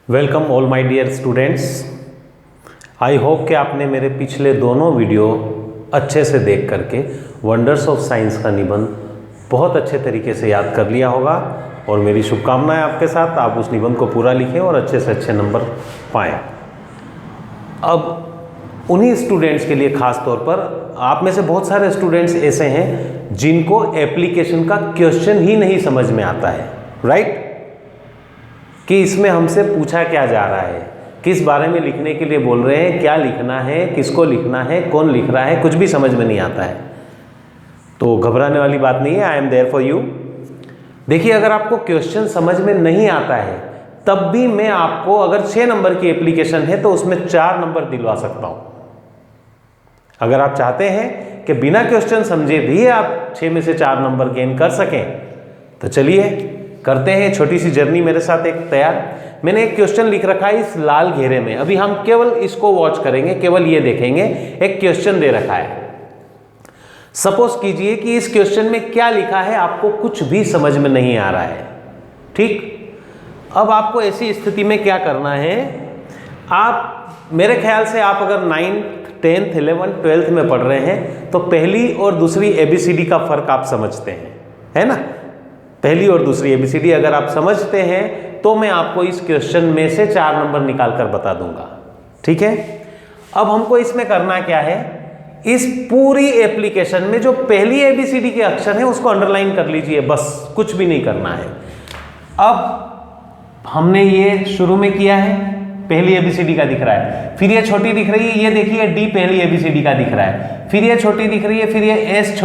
Welcome all my dear students. I hope कि आपने मेरे पिछले दोनों वीडियो अच्छे से देख करके वंडर्स ऑफ साइंस का निबंध बहुत अच्छे तरीके से याद कर लिया होगा और मेरी शुभकामनाएं आपके साथ, आप उस निबंध को पूरा लिखें और अच्छे से अच्छे नंबर पाएं। अब उन्हीं स्टूडेंट्स के लिए ख़ास तौर पर आप में से बहुत सारे स्टूडेंट्स ऐसे हैं जिनको एप्लीकेशन का क्वेश्चन ही नहीं समझ में आता है, राइट? कि इसमें हमसे पूछा क्या जा रहा है, किस बारे में लिखने के लिए बोल रहे हैं, क्या लिखना है, किसको लिखना है, कौन लिख रहा है, कुछ भी समझ में नहीं आता है। तो घबराने वाली बात नहीं है, I am there for you. देखिए, अगर आपको क्वेश्चन समझ में नहीं आता है तब भी मैं आपको, अगर 6 नंबर की एप्लीकेशन है तो उसमें 4 नंबर दिलवा सकता हूं। अगर आप चाहते हैं कि बिना क्वेश्चन समझे भी आप 6 में से 4 नंबर गेन कर सकें तो चलिए करते हैं छोटी सी जर्नी मेरे साथ एक तैयार। मैंने एक क्वेश्चन लिख रखा है इस लाल घेरे में, अभी हम केवल इसको वॉच करेंगे, केवल ये देखेंगे। एक क्वेश्चन दे रखा है, सपोज कीजिए कि इस क्वेश्चन में क्या लिखा है आपको कुछ भी समझ में नहीं आ रहा है, ठीक? अब आपको ऐसी स्थिति में क्या करना है, आप मेरे ख्याल से आप अगर 9th 10th 11th 12th में पढ़ रहे हैं तो पहली और दूसरी ABCD का फर्क आप समझते हैं, है ना? पहली और दूसरी ABCD अगर आप समझते हैं तो मैं आपको इस क्वेश्चन में से 4 नंबर निकाल कर बता दूंगा, ठीक है? अब हमको इसमें करना क्या है, इस पूरी एप्लीकेशन में जो पहली ABCD के अक्षर हैं उसको अंडरलाइन कर लीजिए, बस कुछ भी नहीं करना है। अब हमने ये शुरू में किया है, पहली ABCD का दिख रहा है, फिर ये छोटी दिख रही है, ये देखिए D पहली ABCD का दिख रहा है, फिर ये छोटी दिख रही है, फिर ये S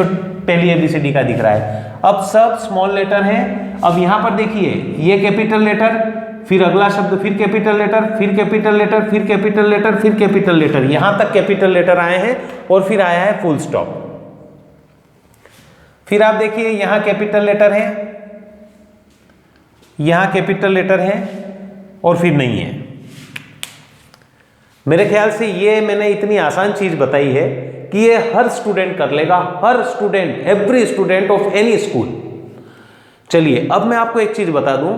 पहली ABCD का दिख रहा है। अब सब स्मॉल लेटर हैं। अब यहां पर देखिए, ये कैपिटल लेटर, फिर अगला शब्द, फिर कैपिटल लेटर, फिर कैपिटल लेटर, फिर कैपिटल लेटर, फिर कैपिटल लेटर, यहां तक कैपिटल लेटर आए हैं और फिर आया है फुल स्टॉप। फिर आप देखिए, यहां कैपिटल लेटर है, यहां कैपिटल लेटर है और फिर नहीं है। मेरे ख्याल से ये मैंने इतनी आसान चीज बताई है कि ये हर स्टूडेंट कर लेगा, हर student, every student of any school. चलिए, अब मैं आपको एक चीज बता दूं,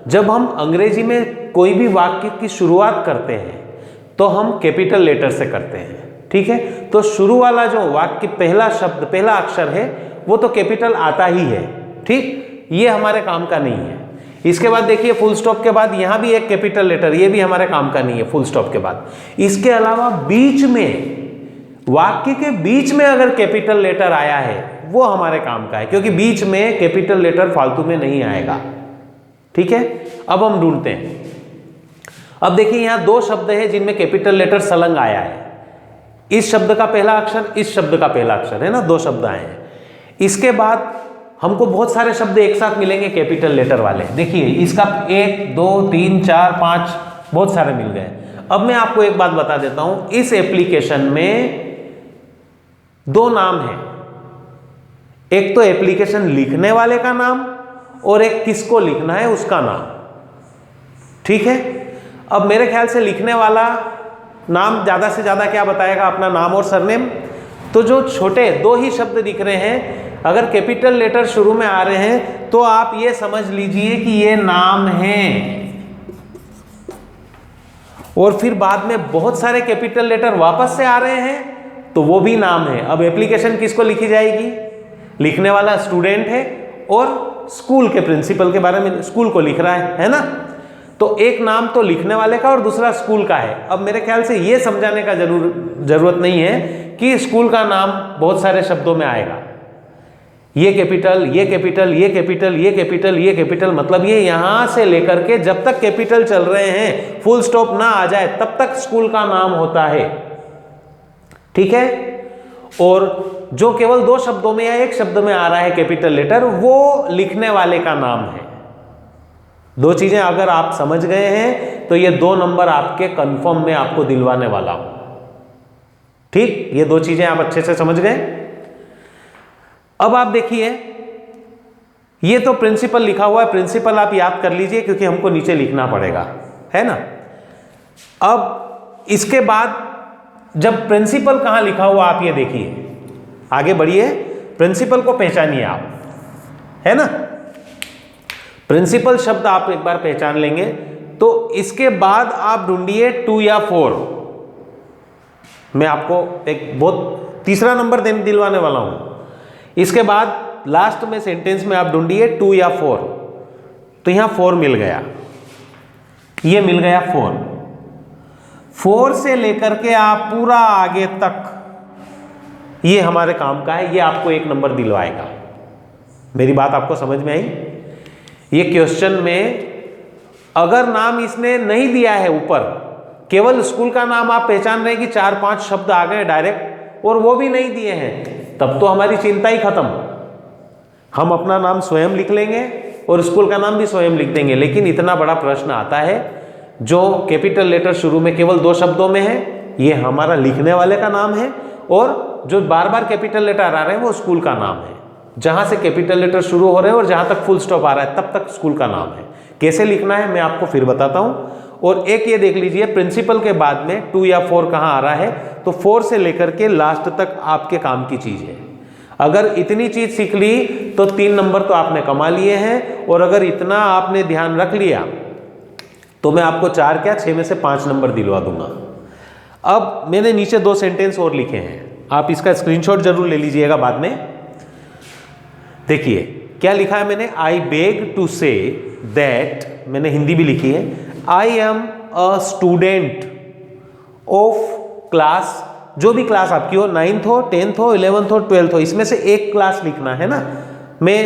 जब हम अंग्रेजी में कोई भी वाक्य की शुरुआत करते हैं तो हम कैपिटल लेटर से करते हैं, ठीक है? तो शुरू वाला जो वाक्य पहला शब्द, पहला अक्षर है वो तो कैपिटल आता ही है, ठीक? ये हमारे काम का नहीं है। इसके बाद देखिए, फुल स्टॉप के बाद यहां भी एक कैपिटल लेटर, ये भी हमारे काम का नहीं है फुल स्टॉप के बाद। इसके अलावा बीच में, वाक्य के बीच में अगर कैपिटल लेटर आया है वो हमारे काम का है, क्योंकि बीच में कैपिटल लेटर फालतू में नहीं आएगा, ठीक है? अब हम ढूंढते हैं। अब देखिए, यहां 2 शब्द हैं जिनमें कैपिटल लेटर संलग्न आया है। इस शब्द का पहला अक्षर, इस शब्द का पहला अक्षर, है ना? 2 शब्द आए हैं। इसके बाद हमको बहुत सारे शब्द एक साथ मिलेंगे कैपिटल लेटर वाले। देखिए, इसका 1 2 3 4 5 बहुत सारे मिल गए। अब मैं आपको एक बात बता देता हूं, इस एप्लीकेशन में 2 नाम हैं, एक तो एप्लीकेशन लिखने वाले का नाम और एक किसको लिखना है उसका नाम, ठीक है? अब मेरे ख्याल से लिखने वाला नाम ज्यादा से ज्यादा क्या बताएगा, अपना नाम और सरनेम। तो जो छोटे 2 ही शब्द दिख रहे हैं, अगर कैपिटल लेटर शुरू में आ रहे हैं तो आप ये समझ लीजिए कि ये नाम है, और फिर बाद में बहुत सारे कैपिटल लेटर वापस से आ रहे हैं तो वो भी नाम है। अब एप्लीकेशन किसको लिखी जाएगी? लिखने वाला स्टूडेंट है और स्कूल के प्रिंसिपल के बारे में, स्कूल को लिख रहा है ना? तो एक नाम तो लिखने वाले का और दूसरा स्कूल का है। अब मेरे ख्याल से ये समझाने का जरूरत नहीं है कि स्कूल का नाम बहुत सारे शब्दों में आएगा, ये कैपिटल, ये कैपिटल, ये कैपिटल, ये कैपिटल, ये कैपिटल, मतलब ये यहां से लेकर के जब तक कैपिटल चल रहे हैं, फुल स्टॉप ना आ जाए तब तक स्कूल का नाम होता है, ठीक है? और जो केवल 2 शब्दों में या 1 शब्द में आ रहा है कैपिटल लेटर, वो लिखने वाले का नाम है। 2 चीजें अगर आप समझ गए हैं तो ये 2 नंबर आपके कंफर्म में आपको दिलवाने वाला हूं, ठीक? ये 2 चीजें आप अच्छे से समझ गए। अब आप देखिए, ये तो प्रिंसिपल लिखा हुआ है, प्रिंसिपल आप याद कर लीजिए क्योंकि हमको नीचे लिखना पड़ेगा, है ना? अब इसके बाद जब प्रिंसिपल कहां लिखा हुआ आप ये देखिए, आगे बढ़िए, प्रिंसिपल को पहचानिए आप, है ना? प्रिंसिपल शब्द आप एक बार पहचान लेंगे तो तो इसके बाद आप ढूंढिए 2 या 4। मैं आपको एक बहुत तीसरा नंबर दिलवाने वाला हूं। इसके बाद लास्ट में सेंटेंस में आप ढूंढिए 2 या 4। तो यहां 4 मिल गया, ये मिल गया 4। 4 से लेकर के आप पूरा आगे तक ये हमारे काम का है, ये आपको 1 नंबर दिलवाएगा। मेरी बात आपको समझ में आई? ये क्वेश्चन में अगर नाम इसने नहीं दिया है ऊपर, केवल स्कूल का नाम आप पहचान रहे हैं कि 4-5 शब्द आ गए डायरेक्ट, और वो भी नहीं दिए हैं, तब तो हमारी चिंता ही खत्म। हम अपना नाम स्वयं लिख लेंगे और स्कूल का नाम भी स्वयं लिख देंगे। लेकिन इतना बड़ा प्रश्न आता है जो कैपिटल लेटर शुरू में केवल 2 शब्दों में है, ये हमारा लिखने वाले का नाम है, और जो बार बार कैपिटल लेटर आ रहे हैं वो स्कूल का नाम है। जहां से कैपिटल लेटर शुरू हो रहे हैं और जहां तक फुल स्टॉप आ रहा है तब तक स्कूल का नाम है। कैसे लिखना है मैं आपको फिर बताता हूं। और एक ये देख लीजिए, प्रिंसिपल के बाद में 2 या 4 कहां आ रहा है, तो 4 से लेकर के लास्ट तक आपके काम की चीज है। अगर इतनी चीज सीख ली तो 3 नंबर तो आपने कमा लिए हैं, और अगर इतना आपने ध्यान रख लिया तो मैं आपको 4 क्या 6 में से 5 नंबर दिलवा दूंगा। अब मैंने नीचे 2 सेंटेंस और लिखे हैं, आप इसका स्क्रीनशॉट जरूर ले लीजिएगा बाद में। देखिए क्या लिखा है मैंने, I beg to say that, मैंने हिंदी भी लिखी है, I am a student of class, जो भी क्लास आपकी हो, 9th हो, 10th हो, 11th हो, 12th हो, इसमें से एक क्लास लिखना है ना। मैं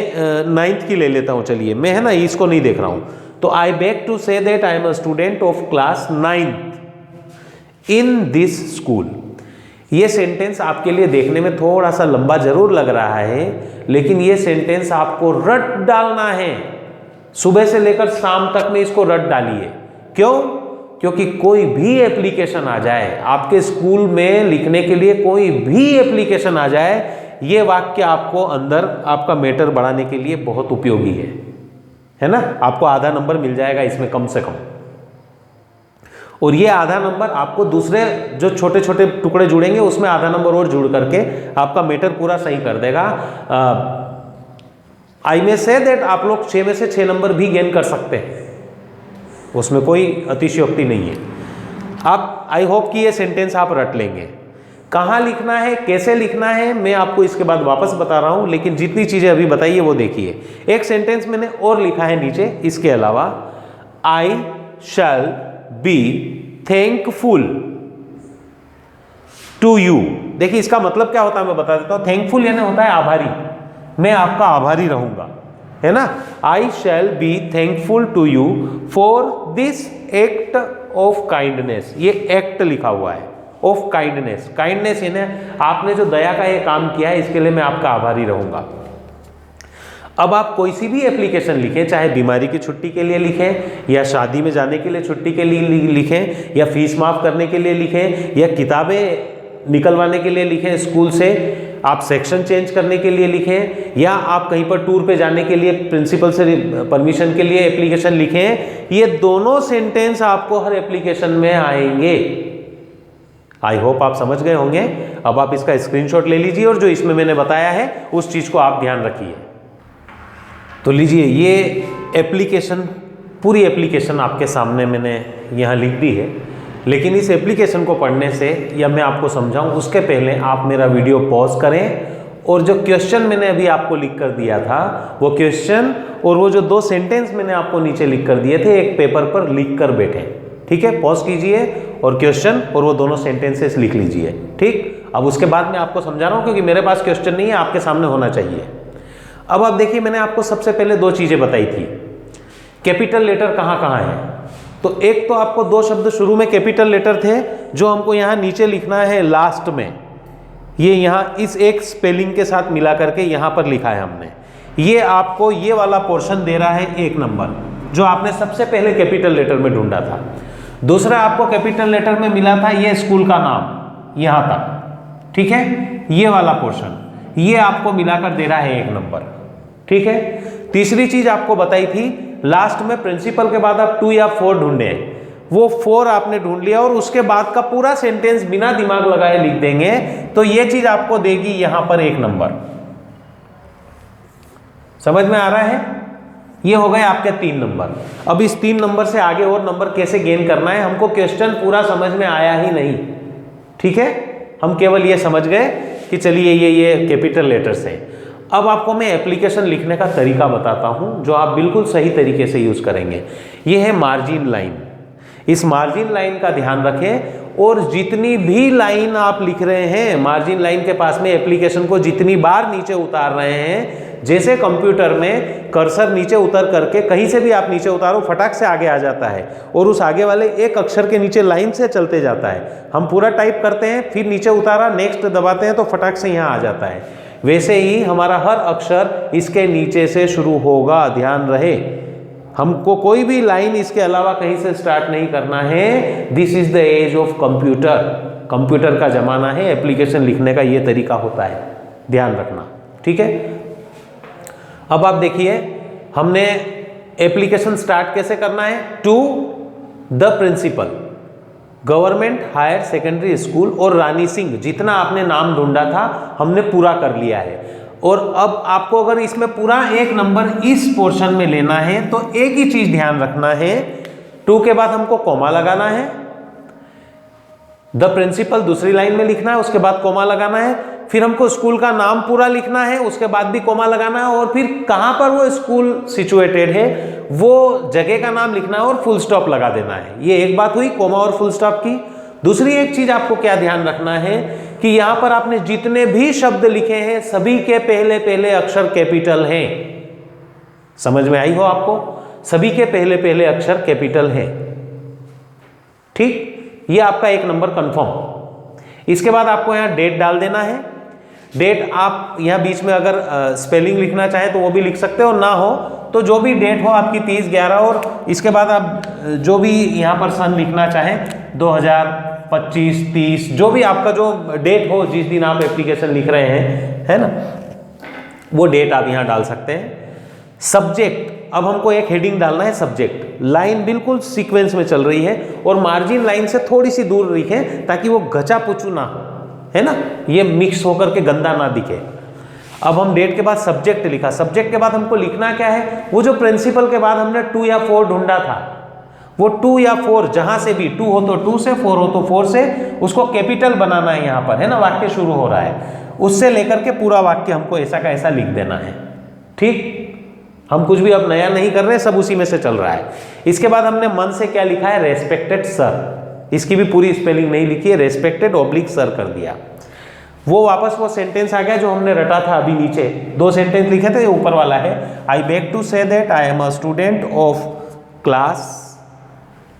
9th की ले लेता हूं, चलिए, मैं है ना इसको नहीं देख रहा हूं। तो I beg to say that I am a student of class 9th in this school. ये सेंटेंस आपके लिए देखने में थोड़ा सा लंबा जरूर लग रहा है, लेकिन ये सेंटेंस आपको रट डालना है। सुबह से लेकर शाम तक में इसको रट डालिए। क्यों? क्योंकि कोई भी एप्लीकेशन आ जाए आपके स्कूल में लिखने के लिए, कोई भी एप्लीकेशन आ जाए, ये वाक्य आपको अंदर आपका मैटर बढ़ाने के लिए बहुत उपयोगी है ना। आपको आधा नंबर मिल जाएगा इसमें कम से कम, और ये आधा नंबर आपको दूसरे जो छोटे छोटे टुकड़े जुड़ेंगे उसमें आधा नंबर और जुड़ करके आपका मैटर पूरा सही कर देगा। आई में से दैट आप लोग 6 में से 6 नंबर भी गेन कर सकते हैं, उसमें कोई अतिशयोक्ति नहीं है। आप आई होप कि ये सेंटेंस आप रट लेंगे। कहाँ लिखना है, कैसे लिखना है, मैं आपको इसके बाद वापस बता रहा हूं, लेकिन जितनी चीजें अभी बताई है वो देखिए। एक सेंटेंस मैंने और लिखा है नीचे इसके अलावा, I shall be thankful to you. देखिए इसका मतलब क्या होता है मैं बता देता हूं। थैंकफुल यानी होता है आभारी, मैं आपका आभारी रहूंगा, है ना। I shall be thankful to you for this act of kindness. ये एक्ट लिखा हुआ है, ऑफ काइंडनेस। काइंडनेस यानी आपने जो दया का ये काम किया है, इसके लिए मैं आपका आभारी रहूंगा। अब आप कोई सी भी एप्लीकेशन लिखें, चाहे बीमारी की छुट्टी के लिए लिखें, या शादी में जाने के लिए छुट्टी के लिए लिखें, या फीस माफ करने के लिए लिखें, या किताबें निकलवाने के लिए लिखें स्कूल से, आप सेक्शन चेंज करने के लिए लिखें, या आप कहीं पर टूर पे जाने के लिए प्रिंसिपल से परमिशन के लिए एप्लीकेशन लिखें, ये दोनों सेंटेंस आपको हर एप्लीकेशन में आएंगे। आई होप आप समझ गए होंगे। अब आप इसका स्क्रीनशॉट ले लीजिए और जो इसमें मैंने बताया है उस चीज को आप ध्यान रखिए। तो लीजिए, ये एप्लीकेशन, पूरी एप्लीकेशन आपके सामने मैंने यहाँ लिख दी है, लेकिन इस एप्लीकेशन को पढ़ने से या मैं आपको समझाऊं उसके पहले आप मेरा वीडियो पॉज करें, और जो क्वेश्चन मैंने अभी आपको लिख कर दिया था वो क्वेश्चन और वो जो 2 सेंटेंस मैंने आपको नीचे लिख कर दिए थे, एक पेपर पर लिख कर बैठे। ठीक है, पॉज कीजिए और क्वेश्चन और वो दोनों सेंटेंसेस लिख लीजिए। ठीक, अब उसके बाद मैं आपको समझा रहा हूँ, क्योंकि मेरे पास क्वेश्चन नहीं है, आपके सामने होना चाहिए। अब आप देखिए, मैंने आपको सबसे पहले 2 चीजें बताई थी। कैपिटल लेटर कहाँ कहाँ है, तो एक तो आपको 2 शब्द शुरू में कैपिटल लेटर थे जो हमको यहाँ नीचे लिखना है लास्ट में। ये यहाँ इस एक स्पेलिंग के साथ मिला करके यहाँ पर लिखा है हमने। ये आपको ये वाला पोर्शन दे रहा है 1 नंबर, जो आपने सबसे पहले कैपिटल लेटर में ढूंढा था। दूसरा आपको कैपिटल लेटर में मिला था ये स्कूल का नाम यहाँ तक। ठीक है, ये वाला पोर्शन ये आपको मिलाकर दे रहा है 1 नंबर। ठीक है, तीसरी चीज आपको बताई थी, लास्ट में प्रिंसिपल के बाद आप 2 या 4 ढूंढे, वो 4 आपने ढूंढ लिया और उसके बाद का पूरा सेंटेंस बिना दिमाग लगाए लिख देंगे, तो ये चीज आपको देगी यहां पर 1 नंबर। समझ में आ रहा है? ये हो गए आपके 3 नंबर। अब इस 3 नंबर से आगे और नंबर कैसे गेन करना है, हमको क्वेश्चन पूरा समझ में आया ही नहीं, ठीक है, हम केवल ये समझ गए कि चलिए ये कैपिटल लेटर्स है। अब आपको मैं एप्लीकेशन लिखने का तरीका बताता हूं जो आप बिल्कुल सही तरीके से यूज करेंगे। ये है मार्जिन लाइन। इस मार्जिन लाइन का ध्यान रखें और जितनी भी लाइन आप लिख रहे हैं मार्जिन लाइन के पास में एप्लीकेशन को जितनी बार नीचे उतार रहे हैं, जैसे कंप्यूटर में कर्सर नीचे उतर करके कहीं से भी आप नीचे उतारो फटाक से आगे आ जाता है और उस आगे वाले एक अक्षर के नीचे लाइन से चलते जाता है। हम पूरा टाइप करते हैं फिर नीचे उतारा नेक्स्ट दबाते हैं तो फटाक से यहाँ आ जाता है। वैसे ही हमारा हर अक्षर इसके नीचे से शुरू होगा, ध्यान रहे। हमको कोई भी लाइन इसके अलावा कहीं से स्टार्ट नहीं करना है। This is the age of computer. Computer का जमाना है, एप्लीकेशन लिखने का ये तरीका होता है, ध्यान रखना, ठीक है। अब आप देखिए हमने एप्लीकेशन स्टार्ट कैसे करना है। To the principal, government higher secondary school और रानी सिंह, जितना आपने नाम ढूंढा था हमने पूरा कर लिया है। और अब आपको अगर इसमें पूरा एक नंबर इस पोर्शन में लेना है तो एक ही चीज ध्यान रखना है, 2 के बाद हमको कॉमा लगाना है, द प्रिंसिपल दूसरी लाइन में लिखना है, उसके बाद कॉमा लगाना है, फिर हमको स्कूल का नाम पूरा लिखना है, उसके बाद भी कॉमा लगाना है, और फिर कहां पर वो स्कूल सिचुएटेड है वो जगह का नाम लिखना है और फुल स्टॉप लगा देना है। ये एक बात हुई कॉमा और फुल स्टॉप की। दूसरी एक चीज आपको क्या ध्यान रखना है कि यहां पर आपने जितने भी शब्द लिखे हैं सभी के पहले पहले अक्षर कैपिटल हैं। समझ में आई हो आपको, सभी के पहले पहले अक्षर कैपिटल हैं, ठीक। ये आपका एक नंबर कंफर्म। इसके बाद आपको यहां डेट डाल देना है। डेट आप यहां बीच में अगर स्पेलिंग लिखना चाहें तो वो भी लिख सकते हो, ना हो तो जो भी डेट हो आपकी 30/11, और इसके बाद आप जो भी यहां पर सन लिखना चाहें 2025, 30, जो भी आपका जो डेट हो जिस दिन आप एप्लीकेशन लिख रहे हैं, है ना, वो डेट आप यहां डाल सकते हैं। सब्जेक्ट, अब हमको एक हेडिंग डालना है सब्जेक्ट। लाइन बिल्कुल सीक्वेंस में चल रही है और मार्जिन लाइन से थोड़ी सी दूर लिखें ताकि वो गचा पुचू ना हो, है ना, ये मिक्स होकर के गंदा ना दिखे। अब हम डेट के बाद सब्जेक्ट लिखा। सब्जेक्ट के बाद हमको लिखना क्या है, वो जो प्रिंसिपल के बाद हमने 2 या 4 ढूंढा था, वो 2 या 4 जहां से भी 2 हो तो 2 से, 4 हो तो 4 से, उसको कैपिटल बनाना है यहां पर, है ना, वाक्य शुरू हो रहा है उससे लेकर के पूरा वाक्य हमको ऐसा का ऐसा लिख देना है, ठीक। हम कुछ भी अब नया नहीं कर रहे, सब उसी में से चल रहा है। इसके बाद हमने मन से क्या लिखा है, रेस्पेक्टेड सर। इसकी भी पूरी स्पेलिंग नहीं लिखी है, रेस्पेक्टेड ऑब्लिक सर कर दिया। वो वापस वो सेंटेंस आ गया जो हमने रटा था अभी नीचे। 2 सेंटेंस लिखे थे, ऊपर वाला है I beg to say that I am a student of class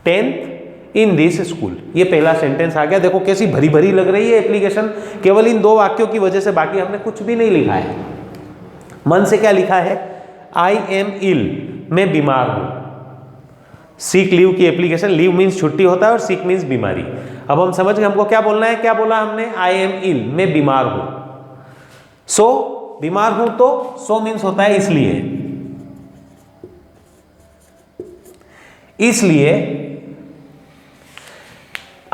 10th in this school. ये पहला सेंटेंस आ गया। देखो कैसी भरी भरी लग रही है एप्लीकेशन, केवल इन 2 वाक्यों की वजह से, बाकी हमने कुछ भी नहीं लिखा है। मन से क्या लिखा है, आई एम इल, मैं बीमार हूं। सीक लीव की एप्लीकेशन, लीव मीन्स छुट्टी होता है और सीक मीन्स बीमारी। अब हम समझ गए हमको क्या बोलना है, क्या बोला हमने, आई एम इल, मैं बीमार हूं। सो बीमार हूं तो सो मीन्स होता है इसलिए। इसलिए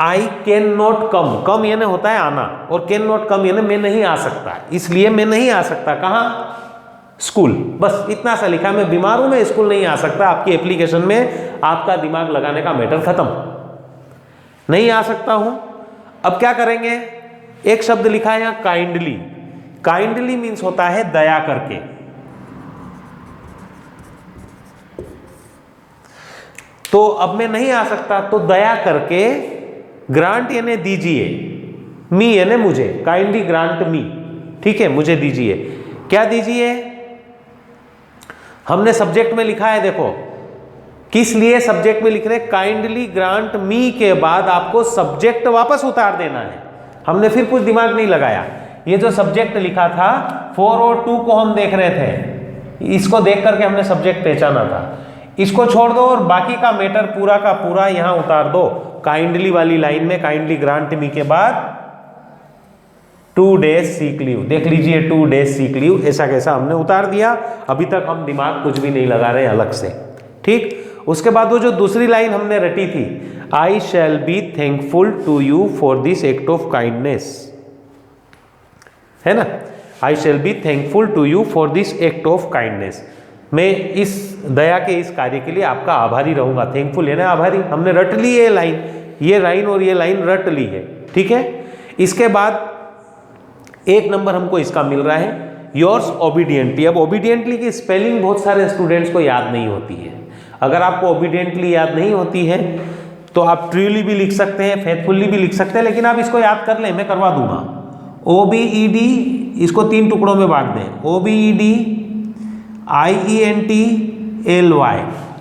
आई कैन नॉट कम, कम यानी होता है आना, और कैन नॉट कम यानी मैं नहीं आ सकता, इसलिए मैं नहीं आ सकता। कहां, स्कूल। बस इतना सा लिखा, मैं बीमार हूं, मैं स्कूल नहीं आ सकता। आपकी एप्लीकेशन में आपका दिमाग लगाने का मैटर खत्म, नहीं आ सकता हूं। अब क्या करेंगे, एक शब्द लिखा है यहां काइंडली। काइंडली मीन्स होता है दया करके। तो अब मैं नहीं आ सकता तो दया करके, ग्रांट यानी दीजिए, मी यानी मुझे, काइंडली ग्रांट मी, ठीक है, मुझे दीजिए। क्या दीजिए, हमने सब्जेक्ट में लिखा है, देखो किस लिए सब्जेक्ट में लिख रहे, काइंडली ग्रांट मी के बाद आपको सब्जेक्ट वापस उतार देना है। हमने फिर कुछ दिमाग नहीं लगाया। ये जो सब्जेक्ट लिखा था 4 और 2 को हम देख रहे थे, इसको देख करके हमने सब्जेक्ट पहचाना था। इसको छोड़ दो और बाकी का मैटर पूरा का पूरा यहां उतार दो काइंडली वाली लाइन में। काइंडली ग्रांट मी के बाद 2 days सीक लीव, देख लीजिए 2 days सीक लीव, ऐसा कैसा हमने उतार दिया। अभी तक हम दिमाग कुछ भी नहीं लगा रहे अलग से, ठीक। उसके बाद वो जो दूसरी लाइन हमने रटी थी, I shall be thankful to you for this act of kindness, है ना, I shall be thankful to you for this act of kindness. मैं इस दया के इस कार्य के लिए आपका आभारी रहूँगा। थैंकफुल है ना, आभारी। हमने रट ली ये लाइन, ये लाइन और ये लाइन रट ली है, ठीक है। इसके बाद 1 नंबर हमको इसका मिल रहा है, योर्स ओबीडियंटली। अब ओबीडियंटली की स्पेलिंग बहुत सारे स्टूडेंट्स को याद नहीं होती है। अगर आपको ओबीडियंटली याद नहीं होती है तो आप ट्रूली भी लिख सकते हैं, फेथफुली भी लिख सकते हैं, लेकिन आप इसको याद कर लें, मैं करवा दूंगा। OBED, इसको 3 टुकड़ों में बांट दें, OBED IENTLY,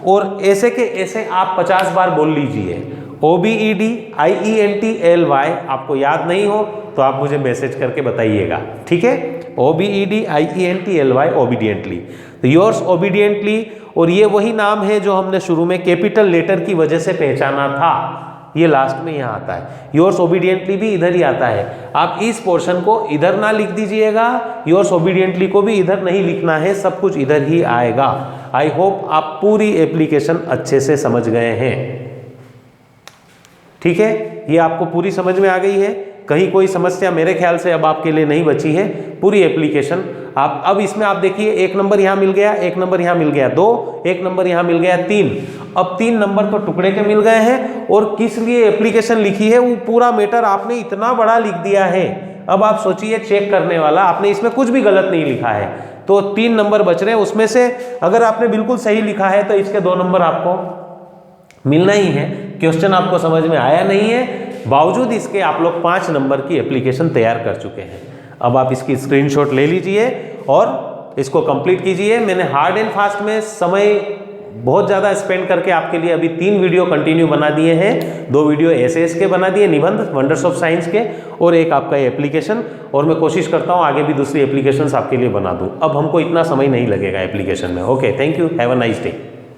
और ऐसे के ऐसे आप 50 बार बोल लीजिए। OBED IENTLY आपको याद नहीं हो तो आप मुझे मैसेज करके बताइएगा, ठीक है। OBED IENTLY, obediently. तो योर्स ओबीडियंटली, और ये वही नाम है जो हमने शुरू में कैपिटल लेटर की वजह से पहचाना था, ये लास्ट में यहाँ आता है। योर्स ओबीडियंटली भी इधर ही आता है। आप इस पोर्शन को इधर ना लिख दीजिएगा, योर्स ओबीडियंटली को भी इधर नहीं लिखना है, सब कुछ इधर ही आएगा। आई होप आप पूरी एप्लीकेशन अच्छे से समझ गए हैं, ठीक है। ये आपको पूरी समझ में आ गई है, कहीं कोई समस्या मेरे ख्याल से अब आपके लिए नहीं बची है। पूरी एप्लीकेशन आप अब इसमें आप देखिए, 1 नंबर यहाँ मिल गया, 1 नंबर यहाँ मिल गया 2, 1 नंबर यहाँ मिल गया 3। अब 3 नंबर तो टुकड़े के मिल गए हैं, और किस लिए एप्लीकेशन लिखी है वो पूरा मैटर आपने इतना बड़ा लिख दिया है। अब आप सोचिए, चेक करने वाला, आपने इसमें कुछ भी गलत नहीं लिखा है, तो 3 नंबर बच रहे हैं। उसमें से अगर आपने बिल्कुल सही लिखा है तो इसके 2 नंबर आपको मिलना ही है। क्वेश्चन आपको समझ में आया नहीं है, बावजूद इसके आप लोग 5 नंबर की एप्लीकेशन तैयार कर चुके हैं। अब आप इसकी स्क्रीनशॉट ले लीजिए और इसको कंप्लीट कीजिए। मैंने हार्ड एंड फास्ट में समय बहुत ज़्यादा स्पेंड करके आपके लिए अभी 3 वीडियो कंटिन्यू बना दिए हैं। 2 वीडियो एसएस के बना दिए, निबंध वंडर्स ऑफ साइंस के, और एक आपका एप्लीकेशन। और मैं कोशिश करता हूँ आगे भी दूसरी एप्लीकेशंस आपके लिए बना दूँ। अब हमको इतना समय नहीं लगेगा एप्लीकेशन में। Okay, thank you, have a nice day.